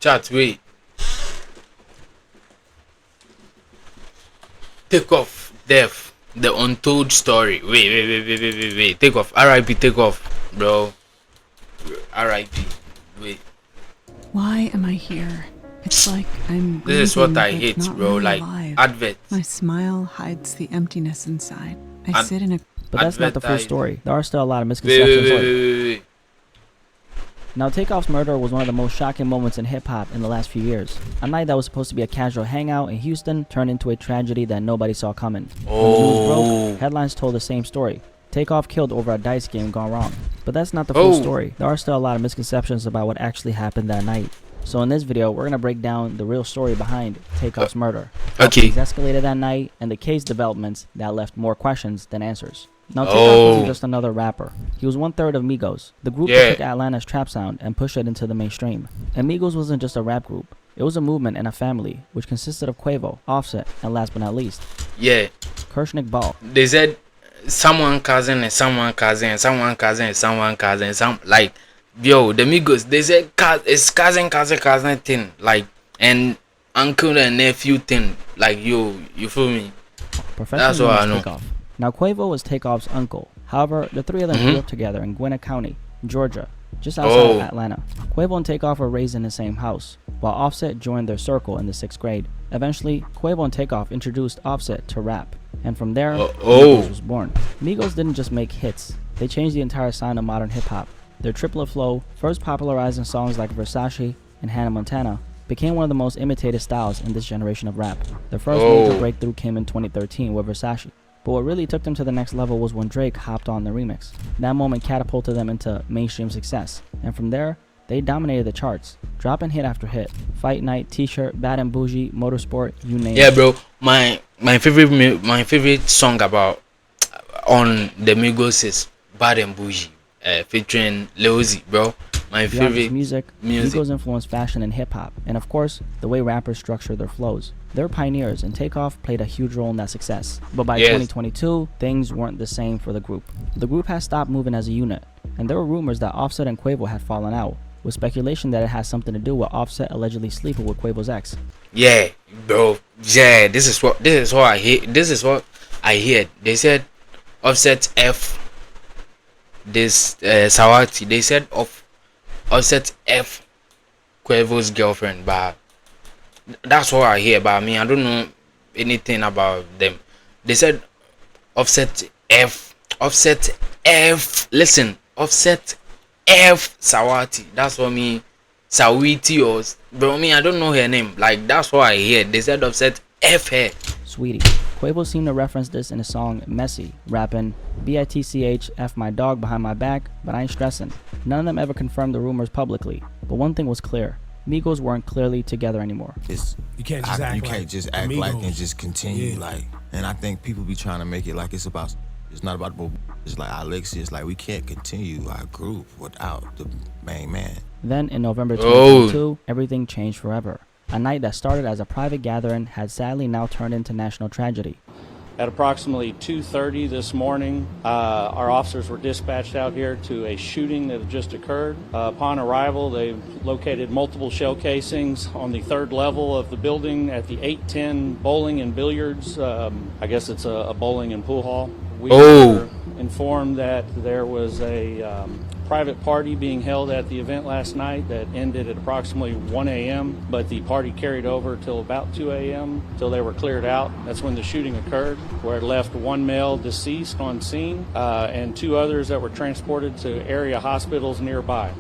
Chat, wait. Take off death. The untold story. Wait. Take off. R.I.P. Take off, bro. R.I.P. Wait. Why am I here? It's like I'm breathing, This is what I but hate, not bro. really Like alive. advert. My smile hides the emptiness inside. I sit in a But that's not the full Advertise. story. There are still a lot of Wait. misconceptions. Now, Takeoff's murder was one of the most shocking moments in hip-hop in the last few years. A night that was supposed to be a casual hangout in Houston turned into a tragedy that nobody saw coming. When the news broke, headlines told the same story. Takeoff killed over a dice game gone wrong. But that's not the full story. There are still a lot of misconceptions about what actually happened that night. So in this video, we're going to break down the real story behind Takeoff's murder. How things escalated that night, and the case developments that left more questions than answers. Now, Takeoff wasn't just another rapper. He was one-third of Migos, the group that took Atlanta's trap sound and pushed it into the mainstream. And Migos wasn't just a rap group. It was a movement and a family, which consisted of Quavo, Offset, and last but not least, Kershnick Ball. They said someone cousin and someone cousin, someone cousin and someone cousin, like, yo, the Migos, they said it's cousin thing, like, and uncle and nephew thing, like, yo, you feel me? That's what I know. Takeoff. Now, Quavo was Takeoff's uncle. However, the three of them grew up together in Gwinnett County, Georgia, just outside of Atlanta. Quavo and Takeoff were raised in the same house, while Offset joined their circle in the 6th grade. Eventually, Quavo and Takeoff introduced Offset to rap, and from there, Migos was born. Migos didn't just make hits, they changed the entire sound of modern hip-hop. Their triplet flow, first popularized in songs like Versace and Hannah Montana, became one of the most imitated styles in this generation of rap. Their first major breakthrough came in 2013 with Versace. But what really took them to the next level was when Drake hopped on the remix. That moment catapulted them into mainstream success, and from there, they dominated the charts, dropping hit after hit. Fight Night, T-shirt, Bad and Bougie, Motorsport, you name it. Yeah, bro. My favorite song about on the Migos is Bad and Bougie, featuring Lil Uzi, bro. My favorite music. Migos influenced fashion and hip-hop, and of course, the way rappers structure their flows. They were pioneers, and Takeoff played a huge role in that success. But by 2022, things weren't the same for the group. The group had stopped moving as a unit, and there were rumors that Offset and Quavo had fallen out, with speculation that it had something to do with Offset allegedly sleeping with Quavo's ex. Yeah, bro. Yeah, this is what I hear. This is what I heard. They said Offset F this Sawati. They said Offset F Quavo's girlfriend, but that's what I hear. But I mean, I don't know anything about them. They said Offset F. Listen, Offset F Sawati. That's what me Sawiti or bro. Me, I don't know her name. Like, that's what I hear. They said Offset F her. Sweetie. Quavo seemed to reference this in his song Messy, rapping BITCH F my dog behind my back, but I ain't stressing. None of them ever confirmed the rumors publicly, but one thing was clear. Migos weren't clearly together anymore. You can't just act like and just continue like. And I think people be trying to make it like it's not about it's like Alexius, like we can't continue our group without the main man. Then in November 2022, everything changed forever. A night that started as a private gathering had sadly now turned into national tragedy. At approximately 2:30 this morning, our officers were dispatched out here to a shooting that had just occurred. Upon arrival, they located multiple shell casings on the 3rd level of the building at the 810 Bowling and Billiards. I guess it's a bowling and pool hall. We were informed that there was a private party being held at the event last night that ended at approximately 1 a.m., but the party carried over till about 2 a.m. till they were cleared out. That's when the shooting occurred, where it left one male deceased on scene and 2 others that were transported to area hospitals nearby.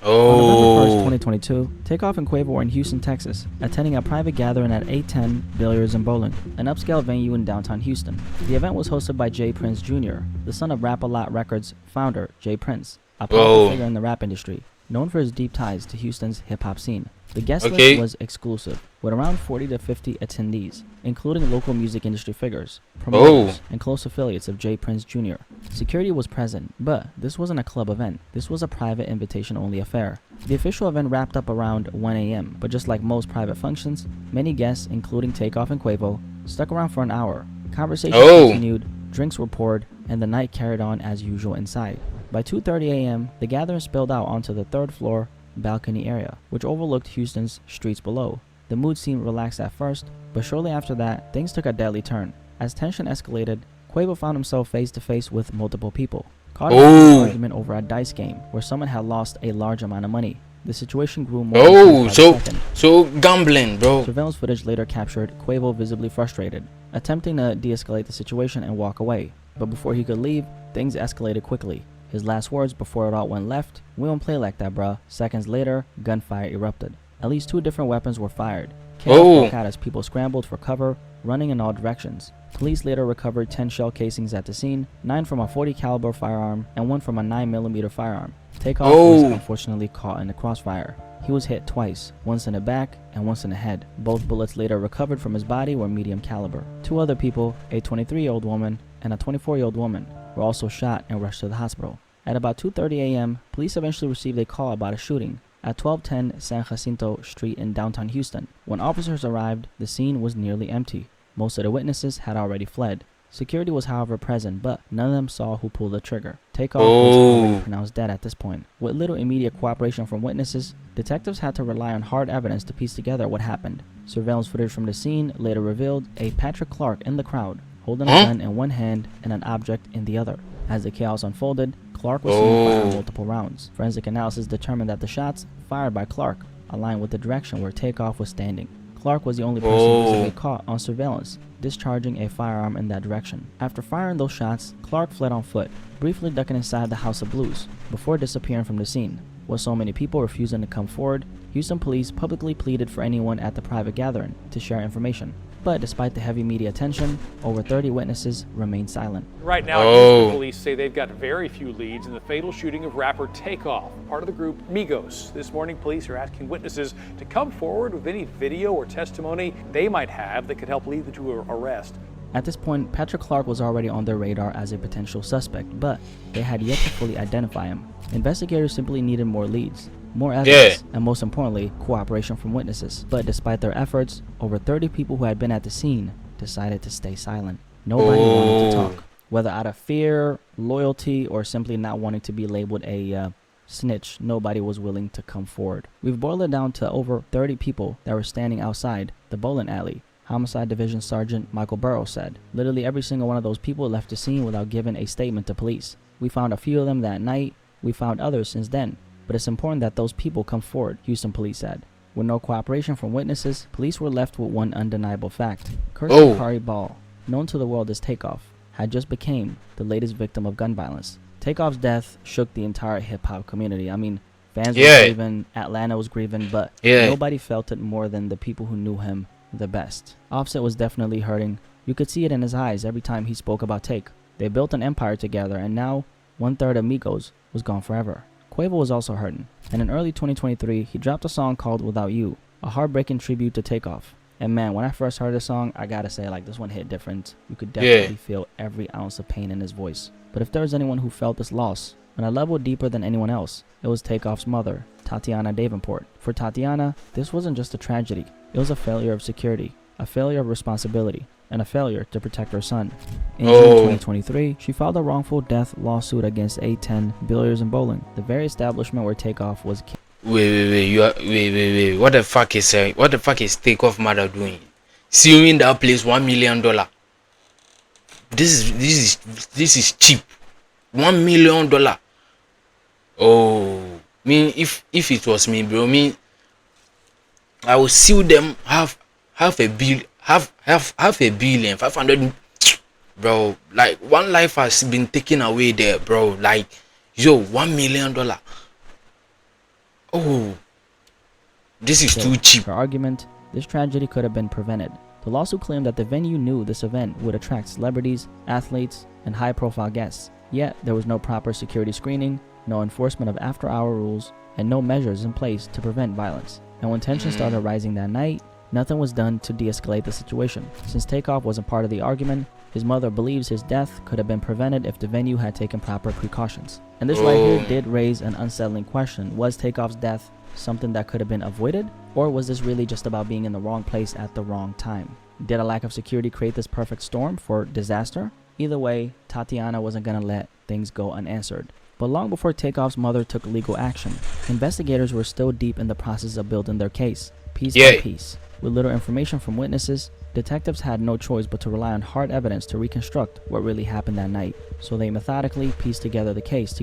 On November 1st, 2022, Takeoff and Quavo were in Houston, Texas, attending a private gathering at 810 Billiards and Bowling, an upscale venue in downtown Houston. The event was hosted by Jay Prince Jr., the son of Rap-A-Lot Records founder Jay Prince, a powerful figure in the rap industry, known for his deep ties to Houston's hip-hop scene. The guest list was exclusive, with around 40 to 50 attendees, including local music industry figures, promoters, and close affiliates of Jay Prince Jr. Security was present, but this wasn't a club event. This was a private invitation-only affair. The official event wrapped up around 1 a.m., but just like most private functions, many guests, including Takeoff and Quavo, stuck around for an hour. Conversations continued, drinks were poured, and the night carried on as usual inside. By 2:30 a.m., the gathering spilled out onto the 3rd floor balcony area, which overlooked Houston's streets below. The mood seemed relaxed at first, but shortly after that, things took a deadly turn. As tension escalated, Quavo found himself face to face with multiple people, caught in an argument over a dice game where someone had lost a large amount of money. The situation grew more intense by the second. So gambling, bro. Surveillance footage later captured Quavo visibly frustrated, attempting to de-escalate the situation and walk away. But before he could leave, things escalated quickly. His last words before it all went left: "We don't play like that, bruh." Seconds later, gunfire erupted. At least 2 different weapons were fired. Chaos broke out as people scrambled for cover, running in all directions. Police later recovered 10 shell casings at the scene, 9 from a .40 caliber firearm and 1 from a 9mm firearm. Takeoff was unfortunately caught in the crossfire. He was hit twice, once in the back and once in the head. Both bullets later recovered from his body were medium caliber. 2 other people, a 23-year-old woman and a 24-year-old woman, were also shot and rushed to the hospital. At about 2:30 a.m., police eventually received a call about a shooting at 1210 San Jacinto Street in downtown Houston. When officers arrived, the scene was nearly empty. Most of the witnesses had already fled. Security was however present, but none of them saw who pulled the trigger. Takeoff was already pronounced dead at this point. With little immediate cooperation from witnesses, detectives had to rely on hard evidence to piece together what happened. Surveillance footage from the scene later revealed a Patrick Clark in the crowd, holding a gun in one hand and an object in the other. As the chaos unfolded, Clark was seen firing multiple rounds. Forensic analysis determined that the shots fired by Clark aligned with the direction where Takeoff was standing. Clark was the only person visibly caught on surveillance, discharging a firearm in that direction. After firing those shots, Clark fled on foot, briefly ducking inside the House of Blues, before disappearing from the scene. With so many people refusing to come forward, Houston police publicly pleaded for anyone at the private gathering to share information. But despite the heavy media attention, over 30 witnesses remained silent. Right now, Houston police say they've got very few leads in the fatal shooting of rapper Takeoff, part of the group Migos. This morning, police are asking witnesses to come forward with any video or testimony they might have that could help lead them to an arrest. At this point, Patrick Clark was already on their radar as a potential suspect, but they had yet to fully identify him. Investigators simply needed more leads, more evidence, and most importantly, cooperation from witnesses. But despite their efforts, over 30 people who had been at the scene decided to stay silent. Nobody wanted to talk, whether out of fear, loyalty, or simply not wanting to be labeled a snitch. Nobody was willing to come forward. We've boiled it down to over 30 people that were standing outside the bowling alley. Homicide Division Sergeant Michael Burrows said, "Literally every single one of those people left the scene without giving a statement to police. We found a few of them that night. We found others since then. But it's important that those people come forward," Houston police said. With no cooperation from witnesses, police were left with one undeniable fact. Kirsten Kari Ball, known to the world as Takeoff, had just became the latest victim of gun violence. Takeoff's death shook the entire hip-hop community. I mean, fans were grieving, Atlanta was grieving, but nobody felt it more than the people who knew him the best. Offset was definitely hurting. You could see it in his eyes every time he spoke about Take. They built an empire together, and now 1/3 of Migos was gone forever. Quavo was also hurting, and in early 2023, he dropped a song called Without You, a heartbreaking tribute to Takeoff. And man, when I first heard the song, I gotta say, like, this one hit different. You could definitely feel every ounce of pain in his voice. But if there was anyone who felt this loss on a level deeper than anyone else, it was Takeoff's mother, Tatiana Davenport. For Tatiana, this wasn't just a tragedy. It was a failure of security, a failure of responsibility, and a failure to protect her son. In June 2023, she filed a wrongful death lawsuit against A10 Billiards and Bowling, the very establishment where Takeoff was killed. Wait. What the fuck is Takeoff mother doing? Suing that place $1 million. This is cheap. $1 million. Oh, me if it was me, bro, I will sue them half a billion, 500, bro. Like, one life has been taken away there, bro. Like, yo, $1 million. Oh, this is too cheap. For argument, this tragedy could have been prevented. The lawsuit claimed that the venue knew this event would attract celebrities, athletes, and high-profile guests. Yet, there was no proper security screening, no enforcement of after-hour rules, and no measures in place to prevent violence. And when tension started rising that night, nothing was done to de-escalate the situation. Since Takeoff wasn't part of the argument, his mother believes his death could have been prevented if the venue had taken proper precautions. And this right here did raise an unsettling question. Was Takeoff's death something that could have been avoided? Or was this really just about being in the wrong place at the wrong time? Did a lack of security create this perfect storm for disaster? Either way, Tatiana wasn't gonna let things go unanswered. But long before Takeoff's mother took legal action, investigators were still deep in the process of building their case, piece by piece. With little information from witnesses, detectives had no choice but to rely on hard evidence to reconstruct what really happened that night. So they methodically pieced together the case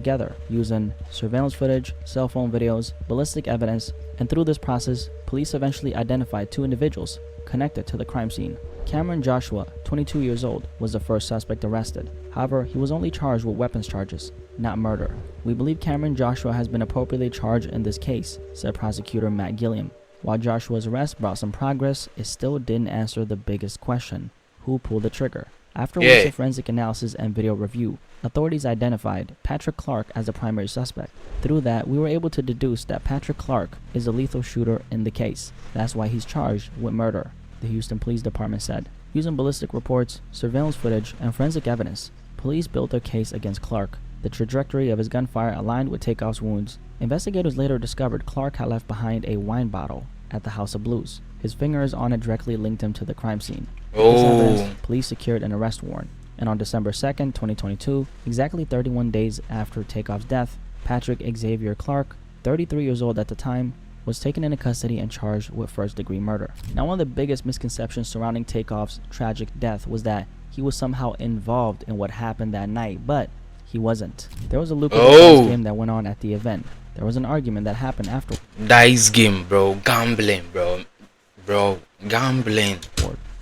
using surveillance footage, cell phone videos, ballistic evidence, and through this process, police eventually identified 2 individuals connected to the crime scene. Cameron Joshua, 22 years old, was the first suspect arrested. However, he was only charged with weapons charges, not murder. We believe Cameron Joshua has been appropriately charged in this case, said prosecutor Matt Gilliam. While Joshua's arrest brought some progress, it still didn't answer the biggest question: who pulled the trigger? After weeks of forensic analysis and video review, authorities identified Patrick Clark as the primary suspect. Through that, we were able to deduce that Patrick Clark is the lethal shooter in the case. That's why he's charged with murder, the Houston Police Department said. Using ballistic reports, surveillance footage, and forensic evidence, police built their case against Clark. The trajectory of his gunfire aligned with Takeoff's wounds. Investigators later discovered Clark had left behind a wine bottle at the House of Blues. His fingers on it directly linked him to the crime scene. With this evidence, police secured an arrest warrant. And on December 2nd, 2022, exactly 31 days after Takeoff's death, Patrick Xavier Clark, 33 years old at the time, was taken into custody and charged with first-degree murder. Now, one of the biggest misconceptions surrounding Takeoff's tragic death was that he was somehow involved in what happened that night, but he wasn't. There was a lucrative dice game that went on at the event. There was an argument that happened after. Dice game, bro. Gambling, bro. Gambling.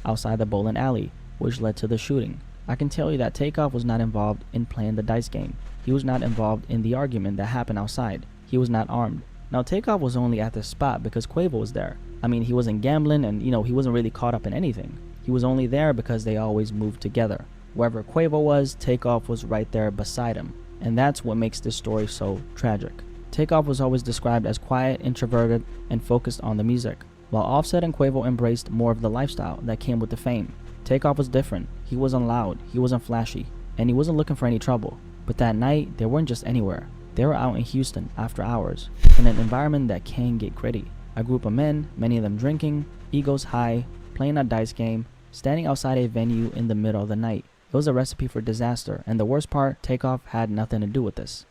Outside the bowling alley, which led to the shooting. I can tell you that Takeoff was not involved in playing the dice game. He was not involved in the argument that happened outside. He was not armed. Now, Takeoff was only at the spot because Quavo was there. I mean, he wasn't gambling and, he wasn't really caught up in anything. He was only there because they always moved together. Wherever Quavo was, Takeoff was right there beside him. And that's what makes this story so tragic. Takeoff was always described as quiet, introverted, and focused on the music, while Offset and Quavo embraced more of the lifestyle that came with the fame. Takeoff was different. He wasn't loud, he wasn't flashy, and he wasn't looking for any trouble. But that night, they weren't just anywhere. They were out in Houston after hours, in an environment that can get gritty. A group of men, many of them drinking, egos high, playing a dice game, standing outside a venue in the middle of the night. It was a recipe for disaster, and the worst part, Takeoff had nothing to do with this.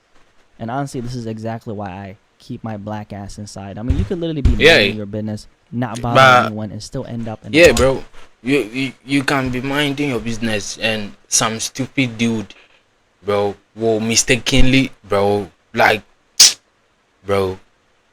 And honestly, this is exactly why I keep my black ass inside. I mean, you could literally be minding your business, not bother anyone, and still end up in the bro. You can be minding your business and some stupid dude, bro, will mistakenly, bro, like, bro,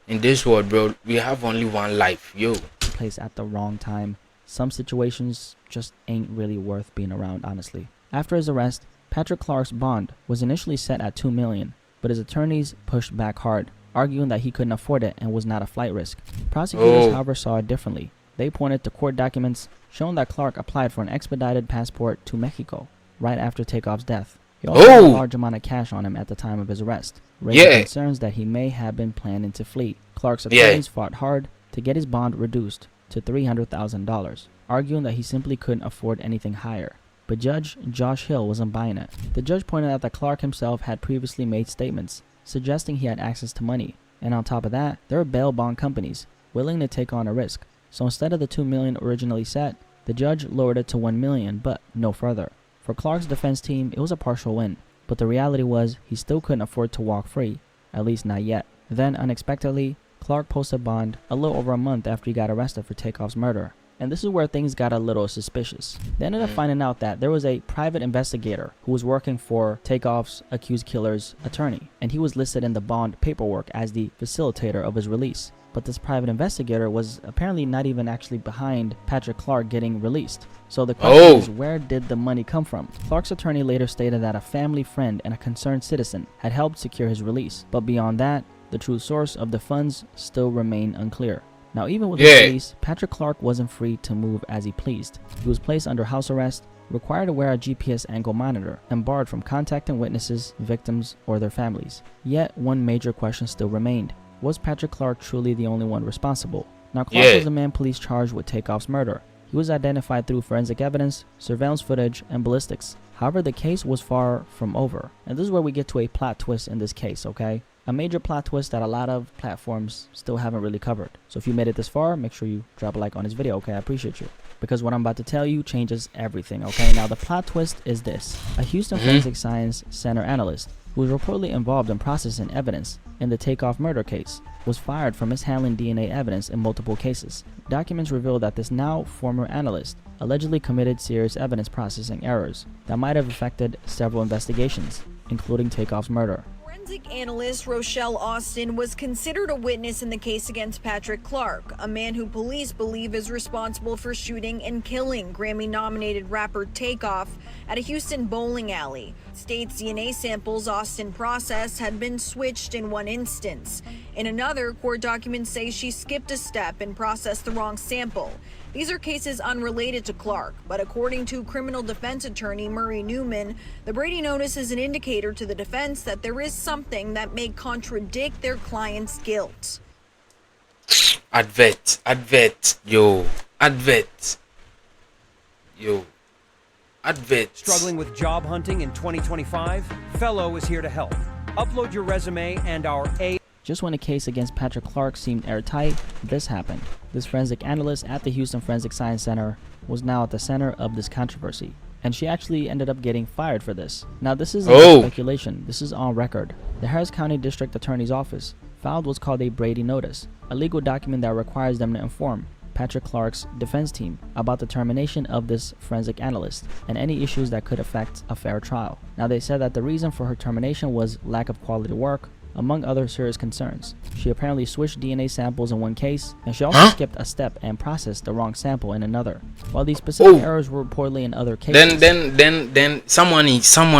in this world, bro, we have only one life, yo. Place at the wrong time. Some situations just ain't really worth being around, honestly. After his arrest, Patrick Clark's bond was initially set at $2 million, but his attorneys pushed back hard, arguing that he couldn't afford it and was not a flight risk. Prosecutors, however, saw it differently. They pointed to court documents showing that Clark applied for an expedited passport to Mexico right after Takeoff's death. He also had a large amount of cash on him at the time of his arrest, raising concerns that he may have been planning to flee. Clark's attorneys fought hard to get his bond reduced to $300,000, arguing that he simply couldn't afford anything higher. But Judge Josh Hill wasn't buying it. The judge pointed out that Clark himself had previously made statements suggesting he had access to money, and on top of that, there were bail bond companies willing to take on a risk. So instead of the $2 million originally set, the judge lowered it to $1 million, but no further. For Clark's defense team, it was a partial win, but the reality was he still couldn't afford to walk free, at least not yet. Then, unexpectedly, Clark posted bond a little over a month after he got arrested for Takeoff's murder. And this is where things got a little suspicious. They ended up finding out that there was a private investigator who was working for Takeoff's accused killer's attorney, and he was listed in the bond paperwork as the facilitator of his release. But this private investigator was apparently not even actually behind Patrick Clark getting released. So the question is, where did the money come from? Clark's attorney later stated that a family friend and a concerned citizen had helped secure his release. But beyond that, the true source of the funds still remain unclear. Now, even with his release, Patrick Clark wasn't free to move as he pleased. He was placed under house arrest, required to wear a GPS ankle monitor, and barred from contacting witnesses, victims, or their families. Yet, one major question still remained. Was Patrick Clark truly the only one responsible? Now, Clark was the man police charged with Takeoff's murder. He was identified through forensic evidence, surveillance footage, and ballistics. However, the case was far from over. And this is where we get to a plot twist in this case, okay? A major plot twist that a lot of platforms still haven't really covered. So if you made it this far, make sure you drop a like on this video, okay? I appreciate you. Because what I'm about to tell you changes everything, okay? Now, the plot twist is this. A Houston Forensic Science Center analyst who was reportedly involved in processing evidence in the Takeoff murder case, was fired for mishandling DNA evidence in multiple cases. Documents reveal that this now former analyst allegedly committed serious evidence processing errors that might have affected several investigations, including Takeoff's murder. Forensic analyst Rochelle Austin was considered a witness in the case against Patrick Clark, a man who police believe is responsible for shooting and killing Grammy-nominated rapper Takeoff at a Houston bowling alley. State's DNA samples Austin processed had been switched in one instance. In another, court documents say she skipped a step and processed the wrong sample. These are cases unrelated to Clark, but according to criminal defense attorney Murray Newman, the Brady notice is an indicator to the defense that there is something that may contradict their client's guilt. Advert, yo, advert. Struggling with job hunting in 2025? Fellow is here to help. Upload your resume and our Just when the case against Patrick Clark seemed airtight, this happened. This forensic analyst at the Houston Forensic Science Center was now at the center of this controversy, and she actually ended up getting fired for this. Now this isn't speculation, this is on record. The Harris County District Attorney's Office filed what's called a Brady Notice, a legal document that requires them to inform Patrick Clark's defense team about the termination of this forensic analyst and any issues that could affect a fair trial. Now they said that the reason for her termination was lack of quality work, among other serious concerns. She apparently switched DNA samples in one case, and she also skipped a step and processed the wrong sample in another. While these specific errors were reportedly in other cases, then someone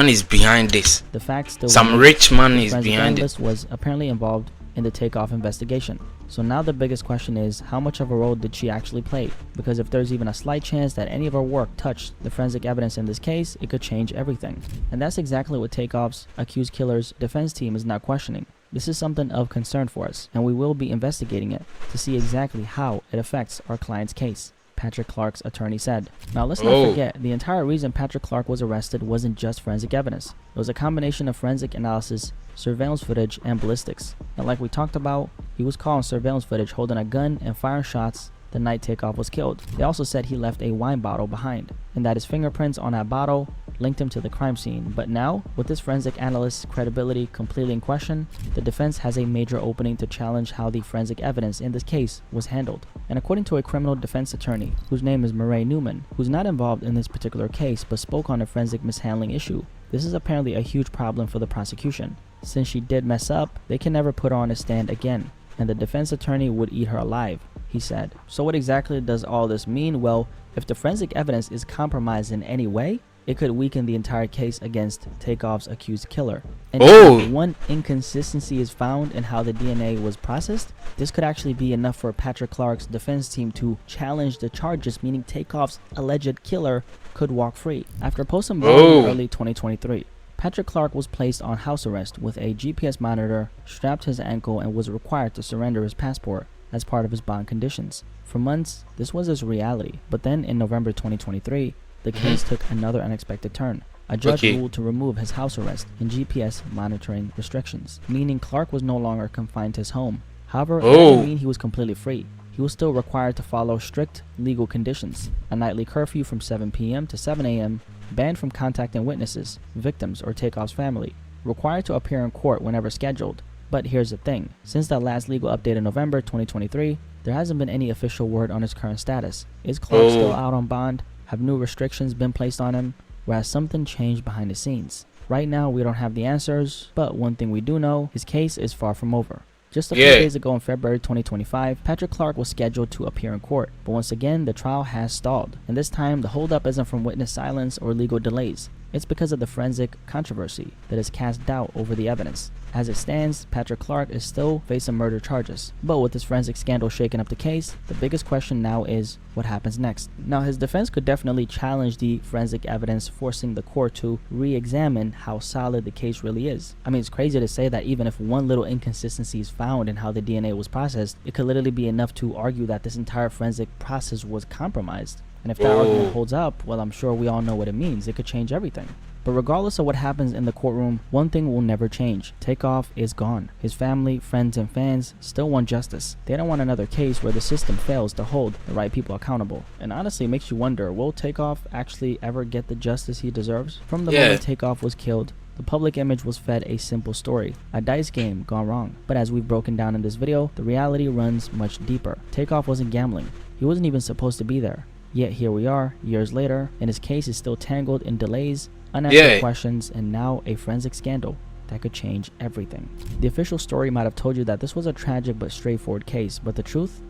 is behind this. the fact still Some remains rich man the is forensic behind it. analyst was apparently involved in the Takeoff investigation. So now the biggest question is, how much of a role did she actually play? Because if there's even a slight chance that any of her work touched the forensic evidence in this case, it could change everything. And that's exactly what Takeoff's accused killer's defense team is now questioning. This is something of concern for us, and we will be investigating it to see exactly how it affects our client's case, Patrick Clark's attorney said. Now let's not forget, the entire reason Patrick Clark was arrested wasn't just forensic evidence. It was a combination of forensic analysis, surveillance footage, and ballistics. And like we talked about, he was caught on surveillance footage holding a gun and firing shots the night Takeoff was killed. They also said he left a wine bottle behind, and that his fingerprints on that bottle linked him to the crime scene. But now, with this forensic analyst's credibility completely in question, the defense has a major opening to challenge how the forensic evidence in this case was handled. And according to a criminal defense attorney, whose name is Murray Newman, who's not involved in this particular case but spoke on the forensic mishandling issue, this is apparently a huge problem for the prosecution. Since she did mess up, they can never put her on a stand again, and the defense attorney would eat her alive, he said. So what exactly does all this mean? Well, if the forensic evidence is compromised in any way, it could weaken the entire case against Takeoff's accused killer. And if one inconsistency is found in how the DNA was processed, this could actually be enough for Patrick Clark's defense team to challenge the charges, meaning Takeoff's alleged killer could walk free. After posting bond in early 2023, Patrick Clark was placed on house arrest with a GPS monitor strapped to his ankle and was required to surrender his passport as part of his bond conditions. For months, this was his reality, but then in November 2023, the case took another unexpected turn. A judge ruled to remove his house arrest and GPS monitoring restrictions, meaning Clark was no longer confined to his home. However, it didn't mean he was completely free. He was still required to follow strict legal conditions: a nightly curfew from 7 p.m. to 7 a.m., banned from contacting witnesses, victims, or Takeoff's family, required to appear in court whenever scheduled. But here's the thing, since that last legal update in November 2023, there hasn't been any official word on his current status. Is Clark still out on bond? Have new restrictions been placed on him? Or has something changed behind the scenes? Right now, we don't have the answers, but one thing we do know, his case is far from over. Just a few days ago in February 2025, Patrick Clark was scheduled to appear in court, but once again, the trial has stalled. And this time, the holdup isn't from witness silence or legal delays. It's because of the forensic controversy that has cast doubt over the evidence. As it stands, Patrick Clark is still facing murder charges. But with this forensic scandal shaking up the case, the biggest question now is what happens next. Now, his defense could definitely challenge the forensic evidence, forcing the court to re-examine how solid the case really is. I mean, it's crazy to say that even if one little inconsistency is found in how the DNA was processed, it could literally be enough to argue that this entire forensic process was compromised. And if that argument holds up, well, I'm sure we all know what it means. It could change everything. But regardless of what happens in the courtroom, one thing will never change. Takeoff is gone. His family, friends, and fans still want justice. They don't want another case where the system fails to hold the right people accountable. And honestly, it makes you wonder, will Takeoff actually ever get the justice he deserves? From the moment Takeoff was killed, the The public image was fed a simple story, a dice game gone wrong. But as we've broken down in this video, the reality runs much deeper. Takeoff wasn't gambling. He wasn't even supposed to be there. Yet here we are, years later, and his case is still tangled in delays, unanswered questions, and now a forensic scandal that could change everything. The official story might have told you that this was a tragic but straightforward case, but the truth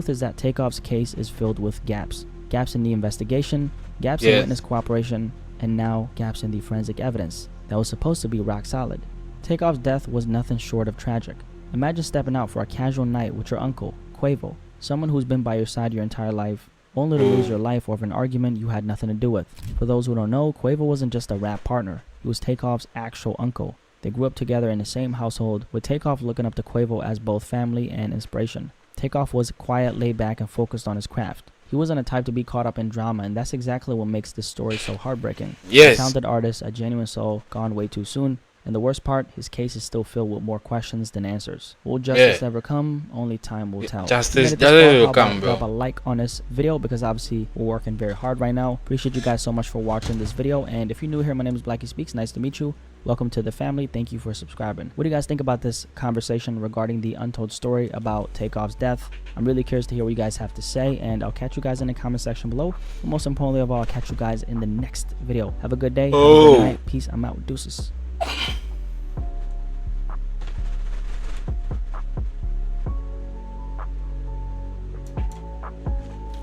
is that Takeoff's case is filled with gaps. Gaps in the investigation, gaps in witness cooperation, and now gaps in the forensic evidence that was supposed to be rock solid. Takeoff's death was nothing short of tragic. Imagine stepping out for a casual night with your uncle, Quavo, someone who's been by your side your entire life, only to lose your life over an argument you had nothing to do with. For those who don't know, Quavo wasn't just a rap partner. He was Takeoff's actual uncle. They grew up together in the same household, with Takeoff looking up to Quavo as both family and inspiration. Takeoff was quiet, laid back, and focused on his craft. He wasn't a type to be caught up in drama, and that's exactly what makes this story so heartbreaking. A talented artist, a genuine soul, gone way too soon. And the worst part, his case is still filled with more questions than answers. Will justice ever come? Only time will tell. Justice will come, bro. Drop a like on this video because obviously we're working very hard right now. Appreciate you guys so much for watching this video. And if you're new here, my name is Blackie Speaks. Nice to meet you. Welcome to the family. Thank you for subscribing. What do you guys think about this conversation regarding the untold story about Takeoff's death? I'm really curious to hear what you guys have to say, and I'll catch you guys in the comment section below. But most importantly of all, I'll catch you guys in the next video. Have a good day. Have a good night. Peace. I'm out. Deuces.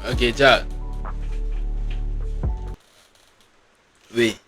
Okay, chat. Wait.